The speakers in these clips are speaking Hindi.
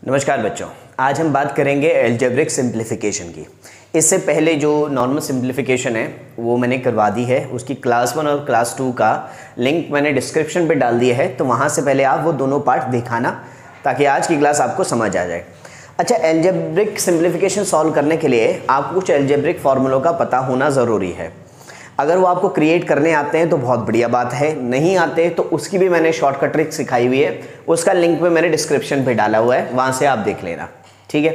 नमस्कार बच्चों, आज हम बात करेंगे एल्जेब्रिक सिंप्लीफिकेशन की। इससे पहले जो नॉर्मल सिंप्लीफिकेशन है वो मैंने करवा दी है, उसकी क्लास 1 और क्लास 2 का लिंक मैंने डिस्क्रिप्शन पे डाल दिया है, तो वहाँ से पहले आप वो दोनों पार्ट दिखाना ताकि आज की क्लास आपको समझ आ जाए। अच्छा, एल्जेब्रिक सिंप्लीफिकेशन सॉल्व करने के लिए आपको कुछ एल्जेब्रिक फार्मूलों का पता होना ज़रूरी है। अगर वो आपको क्रिएट करने आते हैं तो बहुत बढ़िया बात है, नहीं आते तो उसकी भी मैंने शॉर्टकट ट्रिक सिखाई हुई है, उसका लिंक पे मैंने डिस्क्रिप्शन पे डाला हुआ है, वहाँ से आप देख लेना। ठीक है,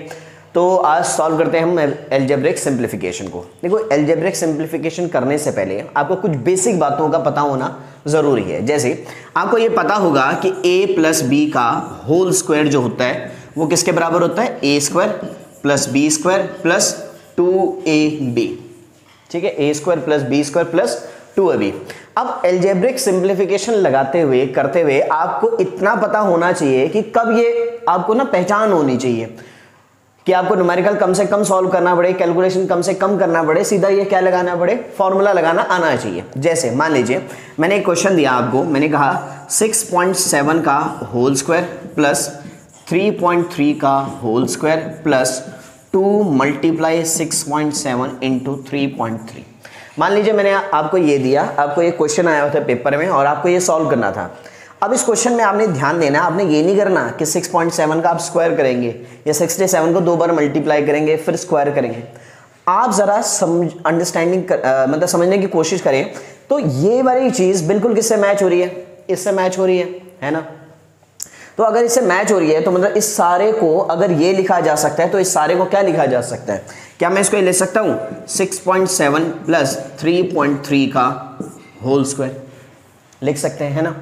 तो आज सॉल्व करते हैं हम एल्जेब्रिक सिंप्लीफिकेशन को। देखो, एल्जेब्रिक सिंप्लीफिकेशन करने से पहले आपको कुछ बेसिक बातों का पता होना ज़रूरी है। जैसे आपको ये पता होगा कि a प्लस बी का होल स्क्वायर जो होता है वो किसके बराबर होता है, a square plus B square plus 2ab। ठीक है, a square plus B square plus 2ab। अब एल्जेब्रिक सिंप्लीफिकेशन लगाते हुए करते हुए आपको इतना पता होना चाहिए कि कब ये आपको ना पहचान होनी चाहिए कि आपको न्यूमेरिकल कम से कम सॉल्व करना पड़े, कैलकुलेशन कम से कम करना पड़े, सीधा ये क्या लगाना पड़े, फॉर्मूला लगाना आना चाहिए। जैसे मान लीजिए मैंने एक क्वेश्चन दिया आपको, मैंने कहा 6.7 का होल स्क्वायर प्लस 3.3 का whole square plus 2 multiply 6.7 into 3.3। मान लीजिए मैंने आपको ये दिया, आपको ये क्वेश्चन आया था पेपर में और आपको ये सॉल्व करना था। अब इस क्वेश्चन में आपने ध्यान देना, आपने ये नहीं करना कि 6.7 का आप स्क्वायर करेंगे या 67 को 2 बार मल्टीप्लाई करेंगे फिर स्क्वायर करेंगे। आप ज़रा अंडरस्टैंडिंग मतलब समझने की कोशिश करें तो ये वाली चीज़ बिल्कुल किससे मैच हो रही है, इससे मैच हो रही है ना। तो अगर इससे मैच हो रही है तो मतलब इस सारे को अगर ये लिखा जा सकता है तो इस सारे को क्या लिखा जा सकता है, क्या मैं इसको ले सकता हूँ 6.7 प्लस 3.3 का होल स्क्वायर लिख सकते हैं, है ना।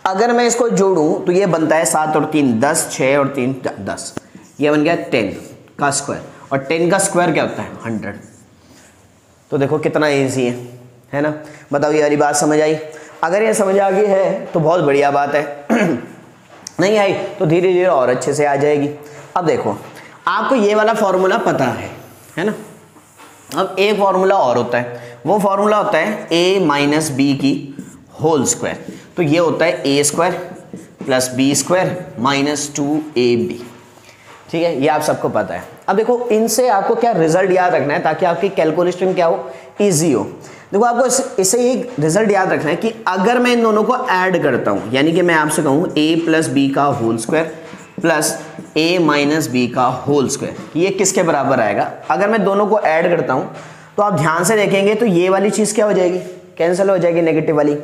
अगर मैं इसको जोड़ूं तो ये बनता है 7 और 3 10, 6 और 3 10, ये बन गया 10 का स्क्वायर, और 10 का स्क्वायर क्या होता है 100। तो देखो कितना ईजी है ना। बताओ ये वाली बात समझ आई? अगर ये समझ आ गई है तो बहुत बढ़िया बात है, नहीं आई तो धीरे धीरे और अच्छे से आ जाएगी। अब देखो आपको ये वाला फॉर्मूला पता है ना। अब एक फॉर्मूला और होता है, वो फॉर्मूला होता है a माइनस बी की होल स्क्वायर। तो ये होता है a square plus B square minus 2ab। ठीक है, ये आप सबको पता है। अब देखो इनसे आपको क्या रिजल्ट याद रखना है ताकि आपकी कैलकुलेशन क्या हो, ईजी हो। देखो आपको इससे ये रिजल्ट याद रखना है कि अगर मैं इन दोनों को ऐड करता हूं, यानी कि मैं आपसे कहूं a प्लस बी का whole square plus a minus B का होल स्क्वायर, ये किसके बराबर आएगा। अगर मैं दोनों को ऐड करता हूं तो आप ध्यान से देखेंगे तो ये वाली चीज क्या हो जाएगी, कैंसिल हो जाएगी, नेगेटिव वाली।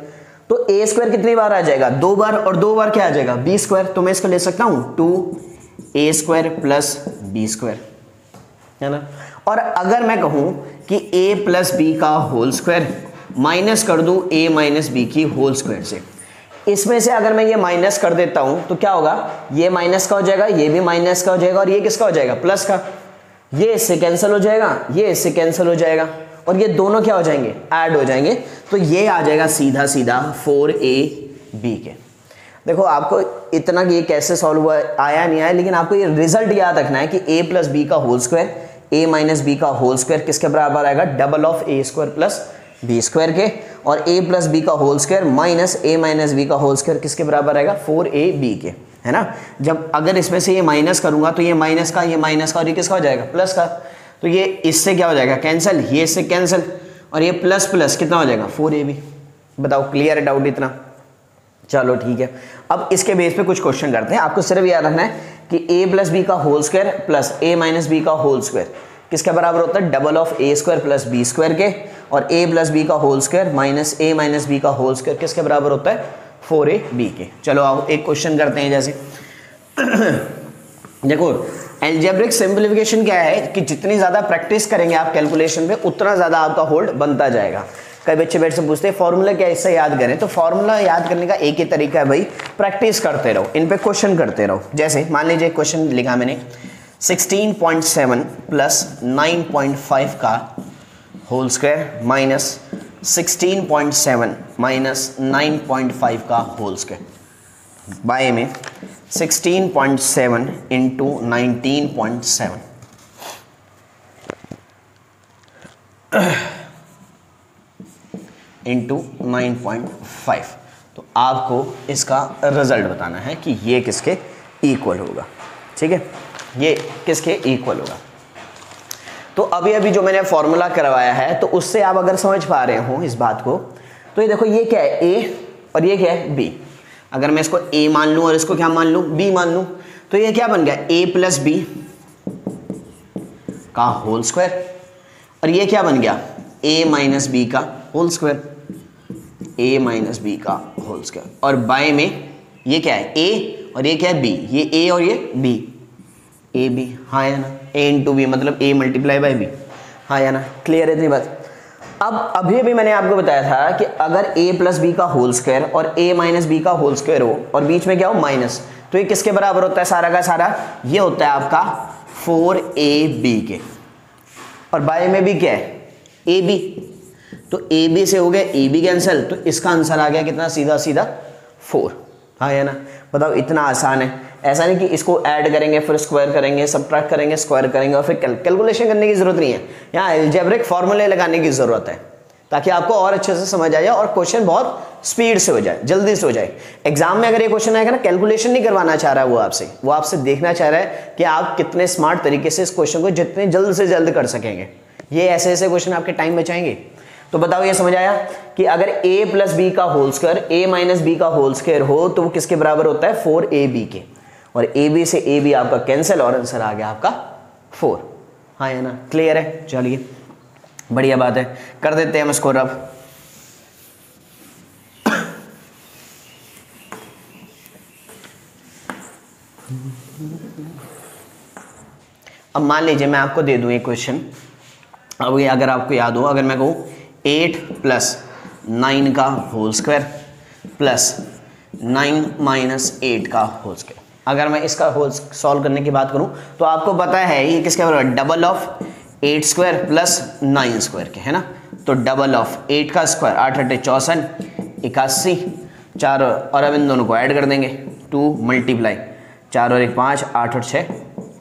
तो a स्क्वायर कितनी बार आ जाएगा, 2 बार, और 2 बार क्या आ जाएगा b स्क्वायर। तो मैं इसको ले सकता हूं 2a square plus b square, है ना। और अगर मैं कहूं कि a प्लस बी का होल स्क्वायर माइनस कर दूं a माइनस बी की होल स्क्वायर से, इसमें से अगर मैं ये माइनस कर देता हूं तो क्या होगा, ये माइनस का हो जाएगा, ये भी माइनस का हो जाएगा, और ये किसका हो जाएगा, प्लस का। ये इससे कैंसिल हो जाएगा, ये इससे कैंसिल हो जाएगा, और ये दोनों क्या हो जाएंगे, ऐड हो जाएंगे। तो ये आ जाएगा सीधा सीधा 4ab के। देखो आपको इतना कि ये कैसे सॉल्व हुआ आया नहीं आया, लेकिन आपको ये रिजल्ट याद रखना है कि a प्लस बी का whole square a minus B का होल स्क्वायर किसके बराबर आएगा, double of a square plus B square के, और a प्लस बी का whole square minus a minus B का होल स्क्वायर किसके बराबर आएगा, 4ab के, है ना। जब अगर इसमें से ये माइनस करूंगा तो ये माइनस का और ये किसका हो जाएगा, प्लस का। तो ये इससे क्या हो जाएगा, कैंसिल, ये इससे कैंसिल, और ये प्लस प्लस कितना हो जाएगा, 4ab। बताओ क्लियर है डाउट इतना? चलो ठीक है, अब इसके बेस पे कुछ क्वेश्चन करते हैं। आपको सिर्फ याद रखना है कि a प्लस बी का whole square plus a minus B का होल स्क्वायर किसके बराबर होता है, double of a square plus B square के, और a प्लस बी का whole square minus a minus B का होल स्क्वायर किसके बराबर होता है, 4ab के। चलो आओ एक क्वेश्चन करते हैं। जैसे देखो एल्जेब्रिक सिंप्लीफिकेशन क्या है कि जितनी ज़्यादा प्रैक्टिस करेंगे आप कैलकुलेशन पे उतना ज़्यादा आपका होल्ड बनता जाएगा। कई बच्चे बैठ से पूछते हैं फॉर्मूला क्या इससे याद करें, तो फॉर्मूला याद करने का एक ही तरीका है भाई, प्रैक्टिस करते रहो, इन पे क्वेश्चन करते रहो। जैसे मान लीजिए क्वेश्चन लिखा मैंने 16.7 प्लस 9.5 का होल स्क्वायर माइनस 16.7 माइनस 9.5 का होल स्क्वायर बाय में 16.7 इंटू 19.7 इंटू 9.5। तो आपको इसका रिजल्ट बताना है कि ये किसके इक्वल होगा। ठीक है, ये किसके इक्वल होगा। तो अभी अभी जो मैंने फॉर्मूला करवाया है तो उससे आप अगर समझ पा रहे हो इस बात को, तो ये देखो ये क्या है a और ये क्या है b। अगर मैं इसको a मान लूँ और इसको क्या मान लूँ, b मान लूँ, तो ये क्या बन गया a प्लस बी का होल स्क्वायर, और ये क्या बन गया a माइनस बी का whole square, a minus B का होल स्क्वायर। और बाय में ये क्या है a और ये क्या है b, ये a और ये b, ए बी, हाँ या ना, a इंटू बी मतलब a मल्टीप्लाई बाई बी, हाँ या ना, क्लियर है इतनी बात। अब अभी अभी मैंने आपको बताया था कि अगर a प्लस बी का होल स्क्वायर और a माइनस बी का होल स्क्वायर हो और बीच में क्या हो माइनस, तो ये किसके बराबर होता है सारा का सारा, ये होता है आपका 4ab के। और बाय में भी क्या है ab, तो ab से हो गया ab कैंसिल, तो इसका आंसर आ गया कितना, सीधा सीधा 4, हाँ या ना। बताओ इतना आसान है, ऐसा नहीं कि इसको ऐड करेंगे फिर स्क्वायर करेंगे, सबट्रैक्ट करेंगे, स्क्वायर करेंगे और फिर कैलकुलेशन करने की जरूरत नहीं है। यहाँ अलजेब्रिक फॉर्मूले लगाने की जरूरत है ताकि आपको और अच्छे से समझ आ जाए और क्वेश्चन बहुत स्पीड से हो जाए, जल्दी से हो जाए। एग्जाम में अगर ये क्वेश्चन आएगा ना, कैलकुलेशन नहीं करवाना चाह रहा है वो आपसे देखना चाह रहा है कि आप कितने स्मार्ट तरीके से इस क्वेश्चन को जितने जल्द से जल्द कर सकेंगे। ये ऐसे ऐसे क्वेश्चन आपके टाइम बचाएंगे। तो बताओ ये समझ आया कि अगर a प्लस बी का whole square a minus B का होल स्क्वायर हो तो वो किसके बराबर होता है 4ab के, और ab से ab आपका कैंसिल और आंसर आ गया आपका 4, हाँ या ना, क्लियर है। चलिए बढ़िया बात है, कर देते हैं हम स्कोर। अब मान लीजिए मैं आपको दे दूं एक क्वेश्चन, अब ये अगर आपको याद हो, अगर मैं कहूँ 8 प्लस 9 का होल स्क्वायर प्लस 9 माइनस 8 का होल स्क्वायर, अगर मैं इसका होल सॉल्व करने की बात करूं तो आपको पता है ये किसके बराबर, double of 8 square plus 9 square के, है ना। तो डबल ऑफ 8 का स्क्वायर 8 8 64 81, 4 और अब इन दोनों को ऐड कर देंगे, 2 मल्टीप्लाई 4 और 1 5, 8 और 6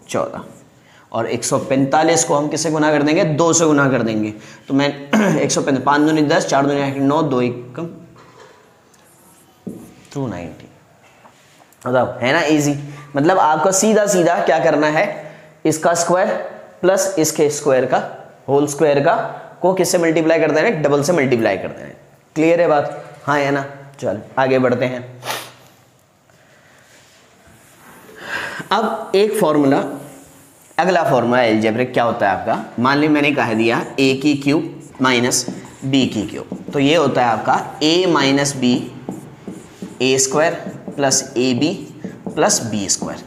14, और 145 को हम किससे गुना कर देंगे, 2 से गुना कर देंगे। तो मैं 145, 5 दूनी 10, 4 दूनी 9, 2 1 290। मतलब है ना इजी, मतलब आपको सीधा सीधा क्या करना है, इसका स्क्वायर प्लस इसके स्क्वायर का होल स्क्वायर का को किससे मल्टीप्लाई कर देना है, डबल से मल्टीप्लाई कर देना है। क्लियर है बात, हाँ है ना। चल आगे बढ़ते हैं। अब एक फॉर्मूला, अगला फॉर्मूला अलजेब्रिक क्या होता है आपका, मान ली मैंने कह दिया a की क्यूब माइनस b की क्यूब, तो ये होता है आपका a minus B A square plus A B plus B square.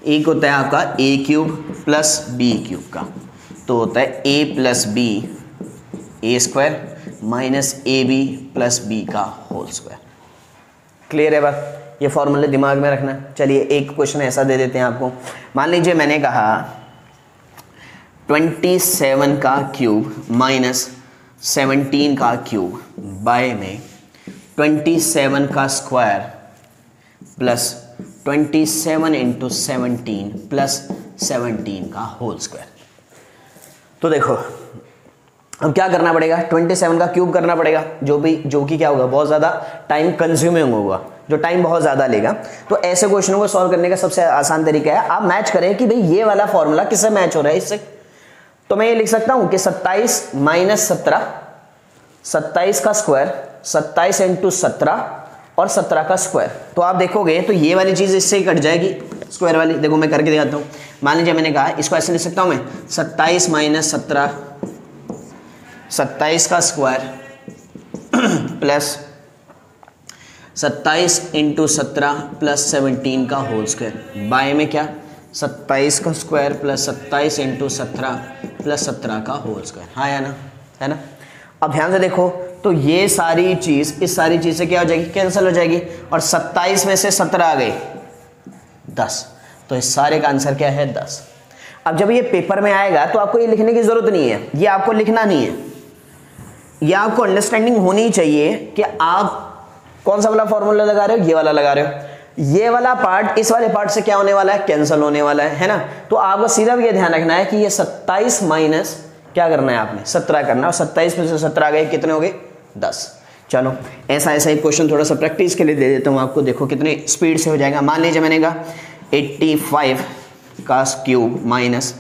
एक होता है आपका a cube plus b cube का, तो होता है a plus B A square minus A B plus B का होल स्क्वायर। क्लियर है बात, ये फॉर्मूले दिमाग में रखना। चलिए एक क्वेश्चन ऐसा दे देते हैं आपको, मान लीजिए मैंने कहा 27 का क्यूब माइनस 17 का क्यूब बाय में 27 का स्क्वायर प्लस 27 इंटू 17 प्लस 17 का होल स्क्वायर। तो देखो अब क्या करना पड़ेगा, 27 का क्यूब करना पड़ेगा, जो कि क्या होगा, बहुत ज़्यादा टाइम कंज्यूमिंग होगा, जो टाइम बहुत ज़्यादा लेगा। तो ऐसे क्वेश्चनों को सॉल्व करने का सबसे आसान तरीका है आप मैच करें कि भाई ये वाला फॉर्मूला किससे मैच हो रहा है इससे। तो मैं ये लिख सकता हूँ कि 27 माइनस 17, 27 का स्क्वायर 27 इंटू 17 और 17 का स्क्वायर। तो आप देखोगे तो ये वाली चीज़ इससे ही कट जाएगी, स्क्वायर वाली। देखो मैं करके दिखाता हूँ, मान लीजिए मैंने कहा इसको ऐसे लिख सकता हूँ मैं 27 माइनस 17, 27 का स्क्वायर प्लस 27 इंटू 17 प्लस 17 का होल स्क्वायर बाय में क्या 27 का स्क्वायर प्लस 27 इंटू 17 प्लस 17 का होल स्क्वायर, हाँ या ना, है ना। अब ध्यान से देखो तो ये सारी चीज़ इस सारी चीज़ से क्या हो जाएगी, कैंसिल हो जाएगी, और 27 में से 17 आ गए 10, तो इस सारे का आंसर क्या है 10। अब जब ये पेपर में आएगा तो आपको ये लिखने की ज़रूरत नहीं है, ये आपको लिखना नहीं है, ये आपको अंडरस्टैंडिंग होनी चाहिए कि आप कौन सा वाला फॉर्मूला लगा रहे हो, ये वाला लगा रहे हो। ये वाला पार्ट इस वाले पार्ट से क्या होने वाला है, कैंसिल होने वाला है ना। तो आपको सीधा भी ये ध्यान रखना है कि ये 27 माइनस क्या करना है आपने 17 करना है, और 27 में से 17 आ गए कितने हो गए 10। चलो ऐसा एक क्वेश्चन थोड़ा सा प्रैक्टिस के लिए दे देता हूँ आपको, देखो कितने स्पीड से हो जाएगा। मान लीजिए मैंने कहा 85 का क्यूब माइनस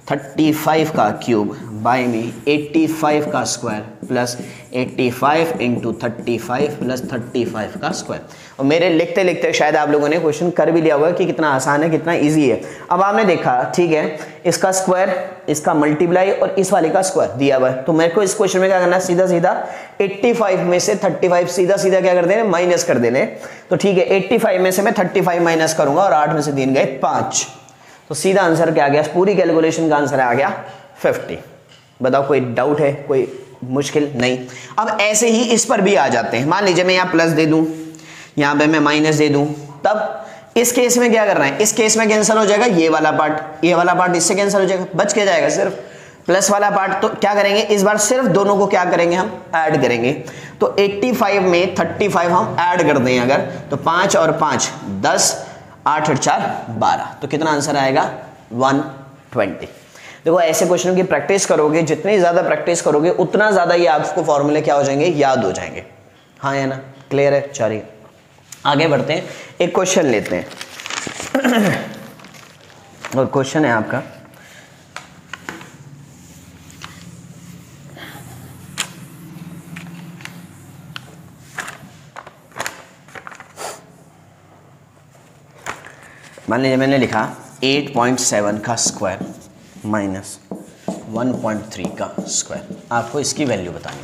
35 का क्यूब बाय में 85 का स्क्वायर प्लस 85 इंटू 35 प्लस 35 का स्क्वायर। और मेरे लिखते लिखते शायद आप लोगों ने क्वेश्चन कर भी लिया होगा कि कितना आसान है, कितना इजी है। अब आपने देखा, ठीक है, इसका स्क्वायर, इसका मल्टीप्लाई और इस वाले का स्क्वायर दिया हुआ है, तो मेरे को इस क्वेश्चन में क्या करना है, सीधा सीधा 85 में से 35 सीधा सीधा क्या कर देने, माइनस कर देने। तो ठीक है, 85 में से मैं 35 माइनस करूंगा और 8 में से 3 गए 5, तो सीधा आंसर क्या आ गया, पूरी कैलकुलेशन का आंसर आ गया 50। बताओ कोई डाउट है, कोई मुश्किल नहीं। अब ऐसे ही इस पर भी आ जाते हैं। मान लीजिए मैं यहाँ प्लस दे दूं, यहाँ पे मैं माइनस दे दूं, तब इस केस में क्या करना है, इस केस में कैंसिल हो जाएगा ये वाला पार्ट इससे कैंसिल हो जाएगा, बच के जाएगा सिर्फ प्लस वाला पार्ट। तो क्या करेंगे, इस बार सिर्फ दोनों को क्या करेंगे, हम ऐड करेंगे। तो 85 में 35 हम ऐड कर दें अगर, तो 5 और 5 10, 8 और 4 12, तो कितना आंसर आएगा 120। देखो ऐसे क्वेश्चन की प्रैक्टिस करोगे, जितनी ज्यादा प्रैक्टिस करोगे उतना ज्यादा ये आपको फॉर्मूले क्या हो जाएंगे, याद हो जाएंगे। हाँ है ना, क्लियर है। चलिए आगे बढ़ते हैं, एक क्वेश्चन लेते हैं। और क्वेश्चन है आपका मान लीजिए मैंने लिखा 8.7 का स्क्वायर माइनस 1.3 का स्क्वायर, आपको इसकी वैल्यू बतानी।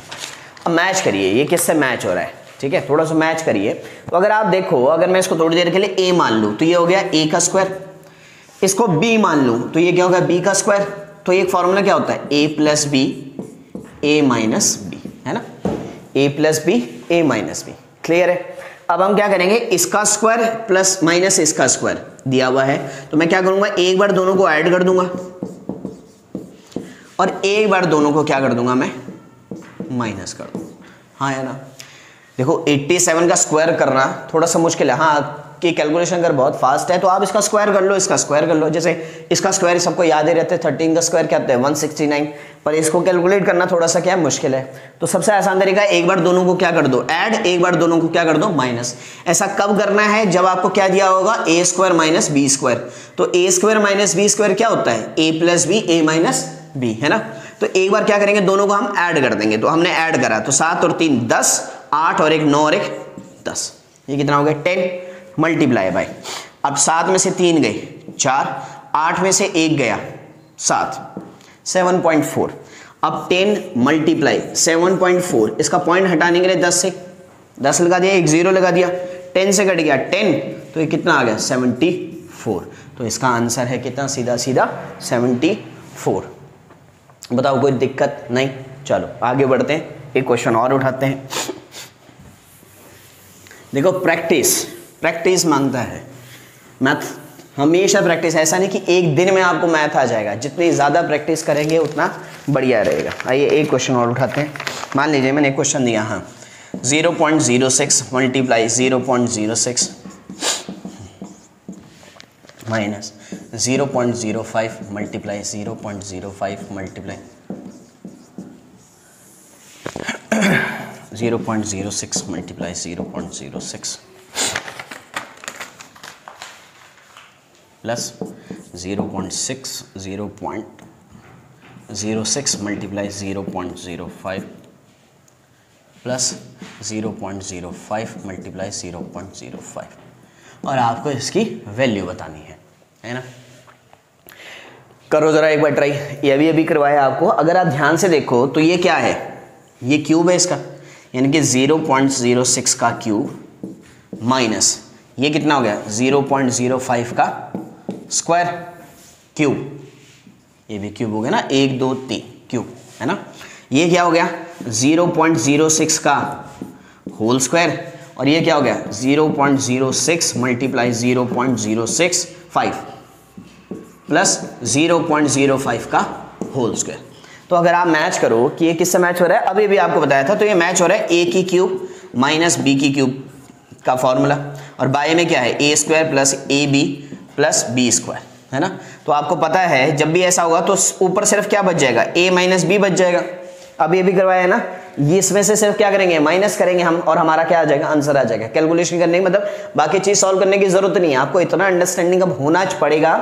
अब मैच करिए, ये किससे मैच हो रहा है, ठीक है, थोड़ा सा मैच करिए। तो अगर आप देखो, अगर मैं इसको थोड़ी देर के लिए a मान लूँ तो ये हो गया a का स्क्वायर, इसको b मान लूँ तो ये क्या होगा b का स्क्वायर। तो एक फॉर्मूला क्या होता है, a plus B a minus B, है ना, a plus B a minus B, clear है। अब हम क्या करेंगे, इसका स्क्वायर प्लस माइनस इसका स्क्वायर दिया हुआ है, तो मैं क्या करूंगा, एक बार दोनों को ऐड कर दूंगा और एक बार दोनों को क्या कर दूंगा, मैं माइनस कर दूंगा। हाँ है ना। देखो 87 का स्क्वायर करना थोड़ा सा मुश्किल है। हाँ, आपकी कैलकुलेशन अगर बहुत फास्ट है तो आप इसका स्क्वायर कर लो, इसका स्क्वायर कर लो। जैसे इसका स्क्वायर सबको याद ही रहते हैं, 13 का स्क्वायर क्या होता है 169, पर इसको कैलकुलेट करना थोड़ा सा क्या है, मुश्किल है। तो सबसे आसान तरीका है, एक बार दोनों को क्या कर दो ऐड, एक बार दोनों को क्या कर दो माइनस। ऐसा कब करना है, जब आपको क्या दिया होगा, ए स्क्वायर माइनस बी स्क्वायर। तो a square minus B square क्या होता है, ए प्लस बी ए माइनस बी, है ना। तो एक बार क्या करेंगे, दोनों को हम ऐड कर देंगे। तो हमने ऐड करा, तो 7 और 3 10, 8 और 1 9 और 1 10, ये कितना हो गया 10 मल्टीप्लाई बाय। अब 7 में से 3 गए 4, 8 में से 1 गया 7, 7.4। अब 10 मल्टीप्लाई 7.4, इसका पॉइंट हटाने के लिए 10 से 10 लगा दिया, एक 0 लगा दिया, 10 से कट गया 10, तो ये कितना आ गया 74। तो इसका आंसर है कितना, सीधा सीधा 74। बताओ कोई दिक्कत नहीं। चलो आगे बढ़ते हैं, एक क्वेश्चन और उठाते हैं। देखो प्रैक्टिस मांगता है मैथ, हमेशा प्रैक्टिस। ऐसा नहीं कि एक दिन में आपको मैथ आ जाएगा, जितनी ज़्यादा प्रैक्टिस करेंगे उतना बढ़िया रहेगा। आइए एक क्वेश्चन और उठाते हैं। मान लीजिए मैंने एक क्वेश्चन दिया, हाँ 0.06 multiply 0.06 minus 0.05 multiply 0.05 multiply 0.06 multiply 0.06 plus 0.06 multiply 0.05 plus 0.05 multiply 0.05, और आपको इसकी वैल्यू बतानी है ना। करो जरा एक बार ट्राई, ये अभी करवाया आपको। अगर आप ध्यान से देखो तो ये क्या है, ये क्यूब है इसका, यानी कि 0.06 का क्यूब माइनस ये कितना हो गया 0.05 का स्क्वायर क्यूब, ये भी क्यूब हो गया ना, 1 2 3 क्यूब, है ना। ये क्या हो गया 0.06 का होल स्क्वायर, और ये क्या हो गया 0.06 मल्टीप्लाई 0.065 प्लस 0.05 का होल स्क्वायर। तो अगर आप मैच करो कि ये किससे मैच हो रहा है, अभी भी आपको बताया था, तो ये मैच हो रहा है ए की क्यूब माइनस बी की क्यूब का फॉर्मूला, और बाय में क्या है a square plus A B plus B square, है ना। तो आपको पता है जब भी ऐसा होगा तो ऊपर सिर्फ क्या बच जाएगा, ए माइनस बी बच जाएगा। अब ये भी करवाया है ना, ये इसमें से सिर्फ क्या करेंगे, माइनस करेंगे हम, और हमारा क्या आ जाएगा, आंसर आ जाएगा। कैलकुलेशन करने की मतलब बाकी चीज सॉल्व करने की जरूरत नहीं है, आपको इतना अंडरस्टैंडिंग अब होना पड़ेगा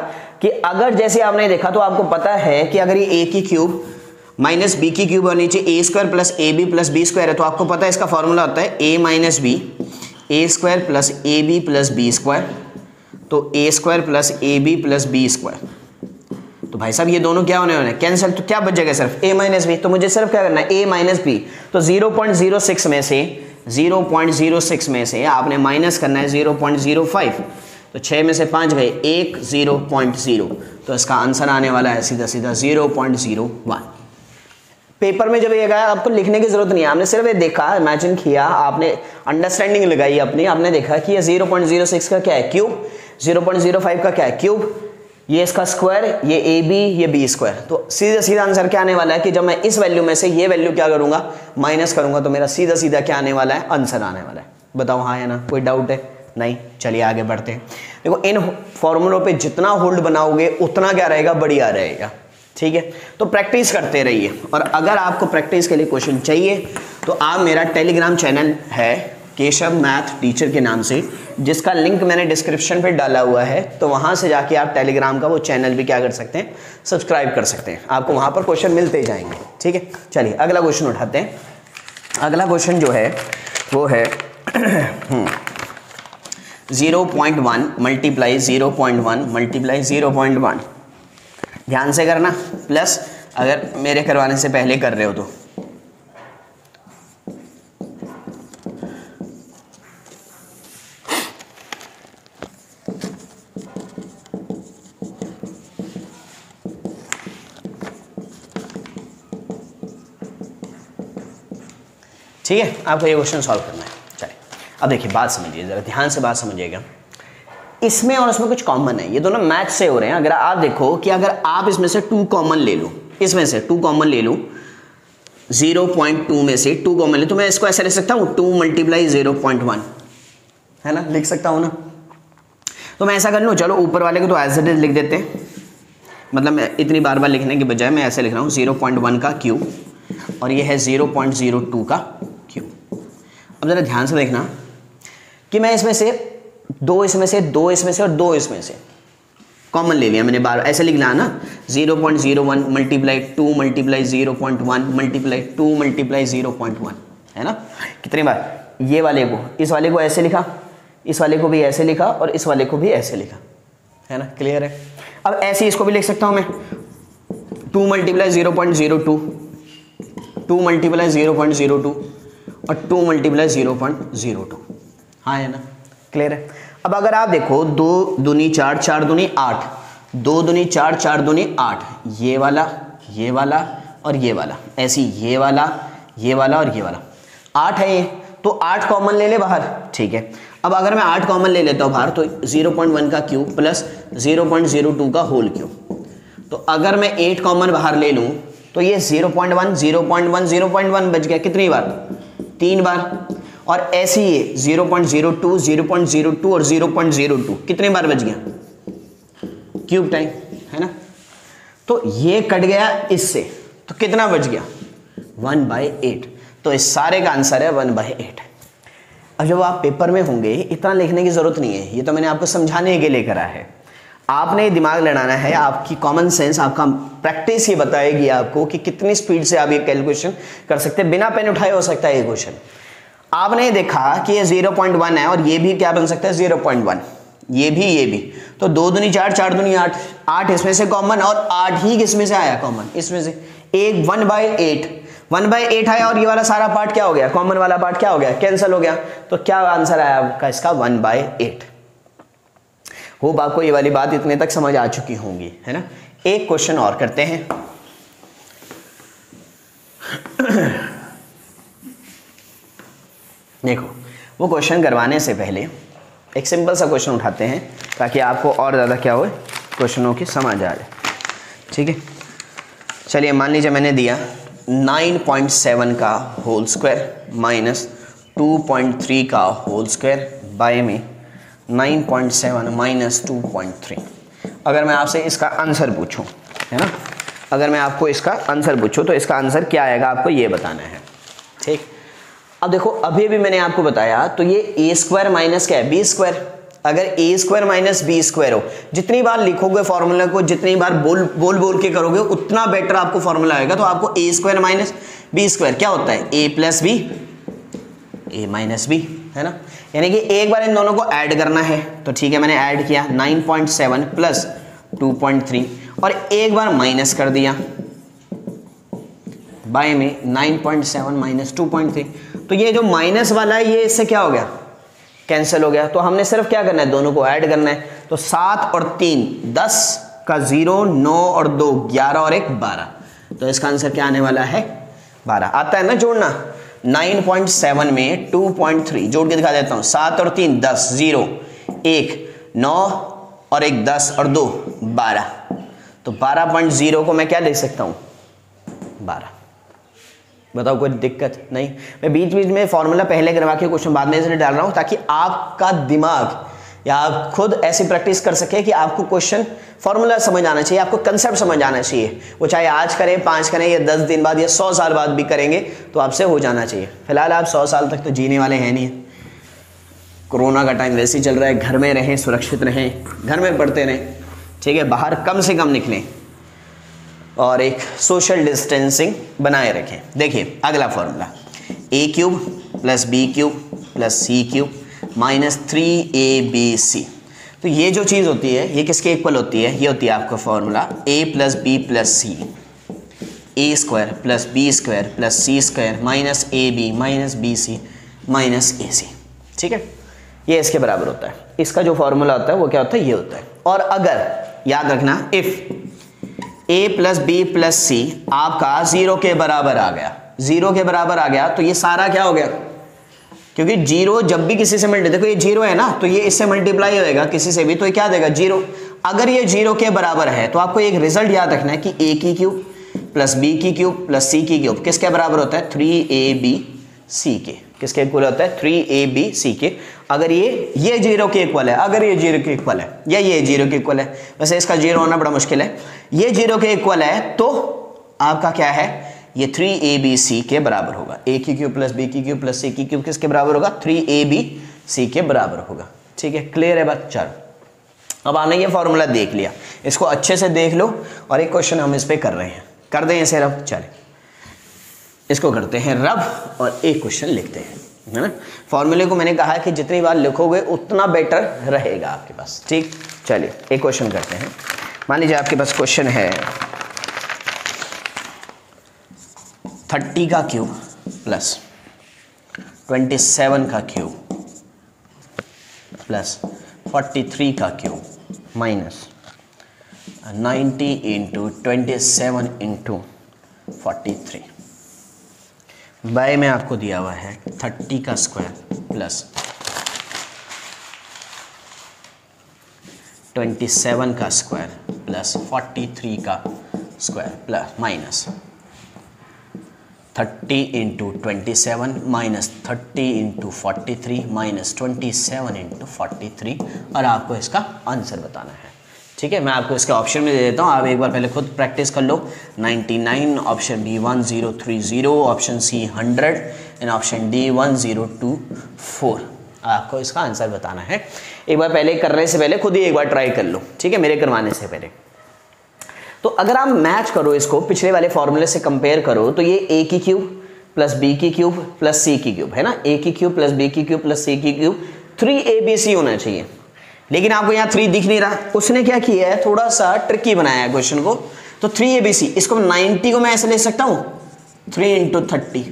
कि अगर जैसे आपने देखा तो आपको पता है कि अगर ये a की क्यूब माइनस बी की क्यूब और नीचे a square plus A B plus B square है, तो आपको पता है इसका फॉर्मूला होता है a minus B A square plus A B plus B square, तो a square plus A B plus B square. तो भाई साहब ये दोनों क्या होने वाले हैं, कैंसिल, तो क्या बच जाएगा सिर्फ a माइनस बी। तो मुझे सिर्फ क्या करना है, a माइनस बी। तो 0.06 में से 0.06 में से आपने माइनस करना है 0.05, तो 6 में से 5 गए, 1 0.0, तो इसका आंसर आने वाला है सीधा सीधा 0.01। पेपर में जब ये गया आपको लिखने की जरूरत नहीं है, आपने सिर्फ ये देखा, इमेजिन किया, आपने अंडरस्टैंडिंग लगाई अपनी, आपने देखा कि ये 0.06 का क्या है क्यूब, 0.05 का क्या है क्यूब, ये इसका स्क्वायर, ये ए बी, ये बी स्क्वायर। तो सीधा सीधा आंसर क्या आने वाला है कि जब मैं इस वैल्यू में से ये वैल्यू क्या करूंगा, माइनस करूंगा, तो मेरा सीधा सीधा क्या आने वाला है, आंसर आने वाला है। बताओ हाँ या ना, कोई डाउट है? नहीं, चलिए आगे बढ़ते हैं। देखो इन फॉर्मूलों पे जितना होल्ड बनाओगे उतना क्या रहेगा, बढ़िया रहेगा। ठीक है, तो प्रैक्टिस करते रहिए, और अगर आपको प्रैक्टिस के लिए क्वेश्चन चाहिए तो आप मेरा टेलीग्राम चैनल है केशव मैथ टीचर के नाम से, जिसका लिंक मैंने डिस्क्रिप्शन पे डाला हुआ है, तो वहां से जाके आप टेलीग्राम का वो चैनल भी क्या कर सकते हैं, सब्सक्राइब कर सकते हैं। आपको वहां पर क्वेश्चन मिलते जाएंगे। ठीक है, चलिए अगला क्वेश्चन उठाते हैं। अगला क्वेश्चन जो है वो है 0.1 मल्टीप्लाई 0.1 मल्टीप्लाई 0.1। ध्यान से करना, प्लस अगर मेरे करवाने से पहले कर रहे हो तो। ठीक है, आपको ये क्वेश्चन सॉल्व करना है। चलिए अब देखिए, बात समझिए जरा, ध्यान से बात समझिएगा। इसमें और इसमें कुछ कॉमन है, ये दोनों मैथ से हो रहे हैं। अगर आप देखो कि अगर आप इसमें से 2 कॉमन ले लो, इसमें से 2 कॉमन ले लो, 0.2 में से 2 कॉमन ले, तो मैं इसको ऐसे लिख सकता हूँ 2 मल्टीप्लाई 0.1, है ना, लिख सकता हूँ ना। तो मैं ऐसा कर लूँ, चलो ऊपर वाले को तो एज इट इज लिख देते हैं, मतलब मैं इतनी बार बार लिखने के बजाय मैं ऐसे लिख रहा हूँ 0.1 का क्यूब, और ये है 0.02 का क्यूब। अब जरा ध्यान से देखना कि मैं इसमें से 2 इसमें से 2 इसमें से और 2 इसमें से कॉमन ले लिया मैंने, बार ऐसे लिखना ना, 0.01 मल्टीप्लाई 2 मल्टीप्लाई 0.1 मल्टीप्लाई 2 मल्टीप्लाई 0.1, है ना। कितनी बार ये वाले को, इस वाले को ऐसे लिखा, इस वाले को भी ऐसे लिखा, और इस वाले को भी ऐसे लिखा, है ना, क्लियर है। अब ऐसे इसको भी लिख सकता हूँ मैं, 2 मल्टीप्लाई 0.02, 2 मल्टीप्लाई 0.02 और 2 मल्टीप्लाई 0.02, हाँ है ना, क्लियर है। अब अगर आप देखो 2 दूनी 4, 4 दूनी 8, 2 दूनी 4, 4 दूनी 8, ये वाला और ये वाला, ऐसी ये वाला और ये वाला, 8 है ये, तो 8 कॉमन ले ले बाहर। ठीक है, अब अगर मैं 8 कॉमन ले लेता हूँ बाहर, तो 0.1 का क्यूब प्लस 0.02 का होल क्यूब, तो अगर मैं 8 कॉमन बाहर ले लूँ तो ये 0.1 0.1 0.1 बच गया, कितनी बार, 3 बार। और ऐसे ही 0.02 0.02 और 0.02 कितने बार बच गया, क्यूब टाइम, है ना। तो ये कट गया इससे, तो कितना बच गया, 1/8। तो इस सारे का आंसर है 1/8। अब जब आप पेपर में होंगे इतना लिखने की जरूरत नहीं है, ये तो मैंने आपको समझाने के लिए करा है। आपने दिमाग लड़ाना है, आपकी कॉमन सेंस, आपका प्रैक्टिस ये बताएगी आपको कि कितनी स्पीड से आप ये कैलकुलेशन कर सकते हैं। बिना पेन उठाए हो सकता है ये क्वेश्चन। आपने देखा कि ये 0.1 है, और ये भी क्या बन सकता है 0.1, ये भी, तो 2 दूनी 4, 4 दूनी 8, 8 इसमें से कॉमन, और 8 ही किसमें से आया कॉमन, इसमें से, एक 1/8 आया, और ये वाला सारा पार्ट क्या हो गया, कॉमन वाला पार्ट क्या हो गया, कैंसिल हो गया। तो क्या आंसर आया आपका इसका 1/8। होप आपको ये वाली बात इतने तक समझ आ चुकी होंगी, है ना। एक क्वेश्चन और करते हैं। देखो, वो क्वेश्चन करवाने से पहले एक सिंपल सा क्वेश्चन उठाते हैं, ताकि आपको और ज़्यादा क्या हो, क्वेश्चनों की समझ आ जाए। ठीक है, चलिए मान लीजिए मैंने दिया 9.7 का होल स्क्वायर माइनस 2.3 का होल स्क्वायर बाय में 9.7 माइनस 2.3। अगर मैं आपसे इसका आंसर पूछूं, है ना, अगर मैं आपको इसका आंसर पूछूं तो इसका आंसर क्या आएगा, आपको ये बताना है। ठीक, अब देखो अभी भी मैंने आपको बताया, तो ये a स्क्वायर माइनस क्या है, b स्क्वायर, अगर ए स्क्वायर माइनस बी स्क्वायर हो, जितनी बार लिखोगे फॉर्मूला को, जितनी बार बोल बोल के करोगे उतना बेटर आपको फॉर्मूला आएगा। तो आपको ए स्क्वायर माइनस बी स्क्वायर क्या होता है, ए प्लस बी ए माइनस बी, है ना। यानी कि एक बार इन दोनों को ऐड करना है, तो ठीक है मैंने ऐड किया 9.7 प्लस 2.3 और एक बार माइनस कर दिया बाय में 9.7 माइनस 2.3। तो ये जो माइनस वाला है ये इससे क्या हो गया, कैंसिल हो गया। तो हमने सिर्फ क्या करना है, दोनों को ऐड करना है। तो 7 और 3 10 का 0, 9 और 2 11 और 1 12। तो इसका आंसर क्या आने वाला है 12। आता है ना जोड़ना, 9.7 में 2.3 जोड़ के दिखा देता हूं। 7 और 3 10, 0 1 9 और 1 10 और 2 12। तो 12.0 को मैं क्या ले सकता हूं 12। बताओ कोई दिक्कत नहीं। मैं बीच बीच में फॉर्मूला पहले करवा के क्वेश्चन बाद में इसलिए डाल रहा हूं ताकि आपका दिमाग या आप खुद ऐसी प्रैक्टिस कर सके कि आपको क्वेश्चन फॉर्मूला समझ आना चाहिए, आपको कंसेप्ट समझ आना चाहिए। वो चाहे आज करें, 5 करें या 10 दिन बाद या 100 साल बाद भी करेंगे तो आपसे हो जाना चाहिए। फिलहाल आप 100 साल तक तो जीने वाले हैं नहीं। कोरोना का टाइम वैसे ही चल रहा है, घर में रहें, सुरक्षित रहें, घर में पढ़ते रहें, ठीक है, बाहर कम से कम निकलें और एक सोशल डिस्टेंसिंग बनाए रखें। देखिए अगला formula, a cube plus b cube plus c cube minus 3abc। तो ये जो चीज़ होती है ये किसके इक्वल होती है, ये होती है आपका formula a plus b plus c, a square plus B square plus c square minus A b minus b c minus a c. ठीक है, ये इसके बराबर होता है। इसका जो फॉर्मूला होता है वो क्या होता है, ये होता है। और अगर याद रखना, if a plus b plus c आपका 0 के बराबर आ गया, 0 के बराबर आ गया तो ये सारा क्या हो गया, क्योंकि 0 जब भी किसी से मल्टीप्लाई, देखो ये 0 है ना, तो ये इससे मल्टीप्लाई होएगा किसी से भी, तो ये क्या देगा 0। अगर ये 0 के बराबर है तो आपको एक रिजल्ट याद रखना है कि a की क्यूब प्लस b की क्यूब प्लस c की क्यूब किसके बराबर होता है, 3abc के। किसके इक्वल होता है, 3abc के। अगर ये 0 के इक्वल है, अगर ये 0 के इक्वल है या ये 0 के इक्वल है, वैसे इसका 0 होना बड़ा मुश्किल है, ये 0 के इक्वल है तो आपका क्या है, ये 3abc के बराबर होगा। a की क्यूब प्लस b की क्यूब प्लस c की क्यूब किसके बराबर होगा, 3abc के बराबर होगा। ठीक है, क्लियर है बात। चलो अब आपने ये फॉर्मूला देख लिया, इसको अच्छे से देख लो और एक क्वेश्चन हम इस पे कर रहे हैं, कर दें इसे रब। चले इसको करते हैं रब और एक क्वेश्चन लिखते हैं, है ना। फॉर्मूले को मैंने कहा है कि जितनी बार लिखोगे उतना बेटर रहेगा आपके पास। ठीक, चलिए एक क्वेश्चन करते हैं। मान लीजिए आपके पास क्वेश्चन है 30 का क्यूब प्लस 27 का क्यूब प्लस 43 का cube minus 90 into 27 into 43 by में आपको दिया हुआ है 30 का स्क्वायर प्लस 27 का स्क्वायर प्लस 43 का square plus minus 30 into 27 minus 30 into 43 minus 27 into 43 और आपको इसका आंसर बताना है। ठीक है, मैं आपको इसके ऑप्शन में दे देता हूँ, आप एक बार पहले खुद प्रैक्टिस कर लो। 99, option B 1030, option C 100 and option D 1024। आपको इसका आंसर बताना है। एक बार पहले करने से पहले खुद ही एक बार ट्राई कर लो, ठीक है, मेरे करवाने से पहले। तो अगर आप मैच करो इसको पिछले वाले फॉर्मूले से कंपेयर करो तो ये a की क्यूब प्लस b की क्यूब प्लस c की क्यूब है ना, a की क्यूब प्लस b की क्यूब प्लस c की क्यूब 3abc होना चाहिए, लेकिन आपको यहाँ 3 दिख नहीं रहा। उसने क्या किया है, थोड़ा सा ट्रिकी बनाया है क्वेश्चन को। तो 3abc, इसको 90 को मैं ऐसे ले सकता हूँ 3 इंटू 30,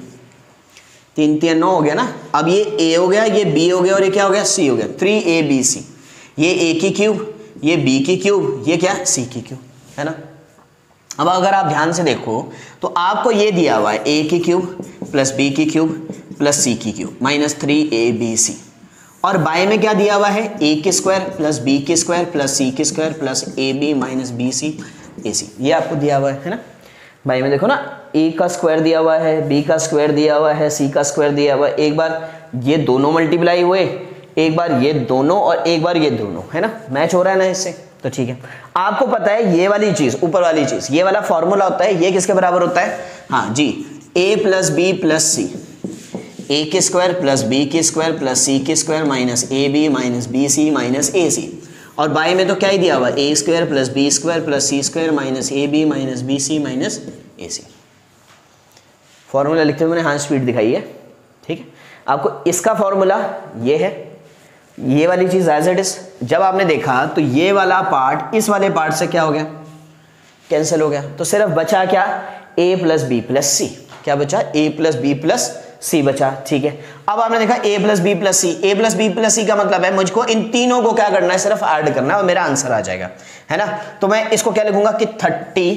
3 3 9 हो गया ना। अब ये a हो गया, ये b हो गया और ये क्या हो गया, c हो गया। 3abc, ये a की क्यूब, ये b की क्यूब, ये क्या c की क्यूब, है ना। अब अगर आप ध्यान से देखो तो आपको ये दिया हुआ है a की क्यूब प्लस b की क्यूब प्लस c की क्यूब माइनस 3abc, और बाय में क्या दिया हुआ है, a की स्क्वायर प्लस b की स्क्वायर प्लस c की square plus ab minus bc ac, ये आपको दिया हुआ है ना। बाय में देखो ना, a का स्क्वायर दिया हुआ है, b का स्क्वायर दिया हुआ है, c का स्क्वायर दिया हुआ है। एक बार ये दोनों मल्टीप्लाई हुए, एक बार ये दोनों और एक बार ये दोनों, है ना, मैच हो रहा है ना इससे। तो ठीक है, आपको पता है ये वाली चीज, ऊपर वाली चीज, ये वाला फॉर्मूला होता है, ये किसके बराबर होता है, हाँ जी, a plus b plus c, a की स्क्वायर प्लस बी की स्क्वायर प्लस सी की square minus A b minus b c minus a c, और बाई में तो क्या ही दिया हुआ, a square plus B square plus c square minus A b minus b c minus a c. Formula लिखते हुए मैंने हाथ स्पीड दिखाई है, ठीक है। आपको इसका फॉर्मूला ये है, ये वाली चीज़ एज इट इज। जब आपने देखा तो ये वाला पार्ट इस वाले पार्ट से क्या हो गया, कैंसिल हो गया, तो सिर्फ बचा क्या, a plus b plus c. क्या बचा, a plus b plus c बचा, ठीक है। अब आपने देखा a plus b plus c, a plus b plus c का मतलब है मुझको इन तीनों को क्या करना है, सिर्फ ऐड करना है और मेरा आंसर आ जाएगा, है ना। तो मैं इसको क्या लिखूंगा कि 30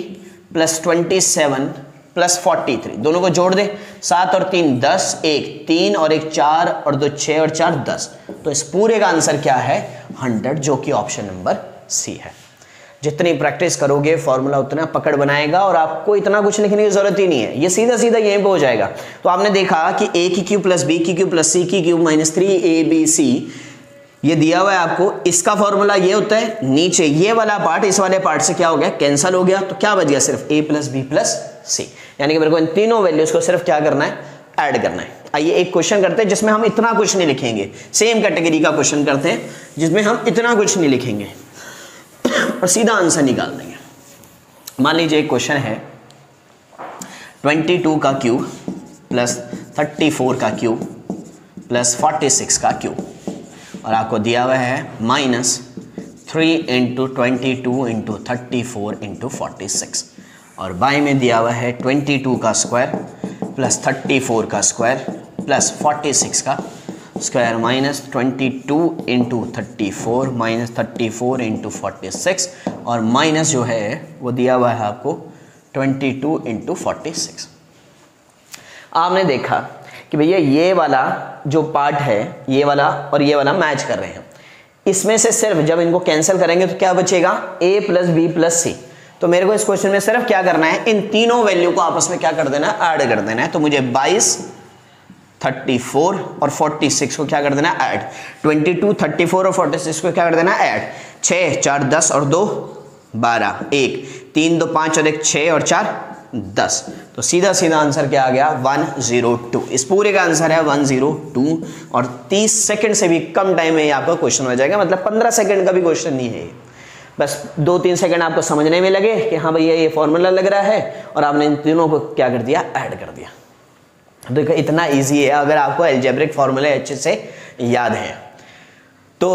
प्लस 27 प्लस 43, दोनों को जोड़ दे, 7 और 3 10, 1 3 और 1 4 और 2 6 और 4 10, तो इस पूरे का आंसर क्या है 100, जो कि ऑप्शन नंबर सी है। जितनी प्रैक्टिस करोगे फॉर्मूला उतना पकड़ बनाएगा और आपको इतना कुछ लिखने की जरूरत ही नहीं है, ये सीधा सीधा यहीं पे हो जाएगा। तो आपने देखा कि a की क्यूब प्लस b की क्यूब प्लस c की क्यूब माइनस 3ab ये दिया हुआ है आपको, इसका फॉर्मूला ये होता है, नीचे ये वाला पार्ट इस वाले पार्ट से क्या हो गया, कैंसिल हो गया, तो क्या बच गया, सिर्फ a प्लस बी प्लस सी। यानी कि मेरे को इन तीनों वैल्यूज को सिर्फ क्या करना है, ऐड करना है। आइए एक क्वेश्चन करते हैं जिसमें हम इतना कुछ नहीं लिखेंगे, सेम कैटेगरी का क्वेश्चन करते हैं जिसमें हम इतना कुछ नहीं लिखेंगे और सीधा आंसर निकाल देंगे। मान लीजिए एक क्वेश्चन है 22 का क्यूब प्लस 34 का क्यूब प्लस 46 का क्यूब, और आपको दिया हुआ है माइनस 3 इंटू 22 इंटू 34 इंटू 46, और बाई में दिया हुआ है 22 का स्क्वायर प्लस 34 का स्क्वायर प्लस 46 का square minus 22 into 34 minus 34 into 46, और माइनस जो है वो दिया हुआ है आपको 22 इंटू 46। आपने देखा कि भैया ये वाला जो पार्ट है, ये वाला और ये वाला मैच कर रहे हैं, इसमें से सिर्फ जब इनको कैंसिल करेंगे तो क्या बचेगा, a प्लस बी प्लस सी। तो मेरे को इस क्वेश्चन में सिर्फ क्या करना है, इन तीनों वैल्यू को आपस में क्या कर देना है, ऐड कर देना है। तो मुझे 22 34 और 46 को क्या कर देना है, ऐड। 22 34 और 46 को क्या कर देना है, ऐड। 6 4 10 और 2 12, 1 3 2 5 और 1 6 और 4 10, तो सीधा सीधा आंसर क्या आ गया, 102। इस पूरे का आंसर है 102, और 30 सेकंड से भी कम टाइम में आपका क्वेश्चन हो जाएगा, मतलब 15 सेकंड का भी क्वेश्चन नहीं है, बस 2-3 सेकंड आपको समझने में लगे कि हाँ भैया ये फॉर्मूला लग रहा है, और आपने इन तीनों को क्या कर दिया, ऐड कर दिया। देखो इतना इजी है अगर आपको अलजेब्रिक फॉर्मूले अच्छे से याद हैं। तो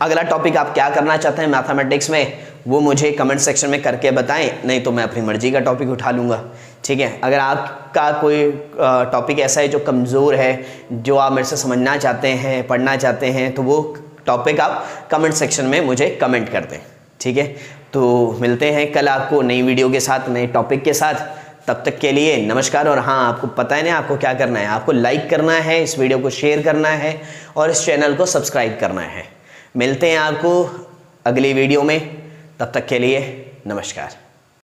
अगला टॉपिक आप क्या करना चाहते हैं मैथमेटिक्स में, वो मुझे कमेंट सेक्शन में करके बताएं, नहीं तो मैं अपनी मर्जी का टॉपिक उठा लूँगा, ठीक है। अगर आपका कोई टॉपिक ऐसा है जो कमज़ोर है, जो आप मेरे से समझना चाहते हैं, पढ़ना चाहते हैं, तो वो टॉपिक आप कमेंट सेक्शन में मुझे कमेंट कर दें, ठीक है। तो मिलते हैं कल आपको नई वीडियो के साथ, नए टॉपिक के साथ। तब तक के लिए नमस्कार। और हाँ, आपको पता है ना आपको क्या करना है, आपको लाइक करना है, इस वीडियो को शेयर करना है और इस चैनल को सब्सक्राइब करना है। मिलते हैं आपको अगली वीडियो में, तब तक के लिए नमस्कार।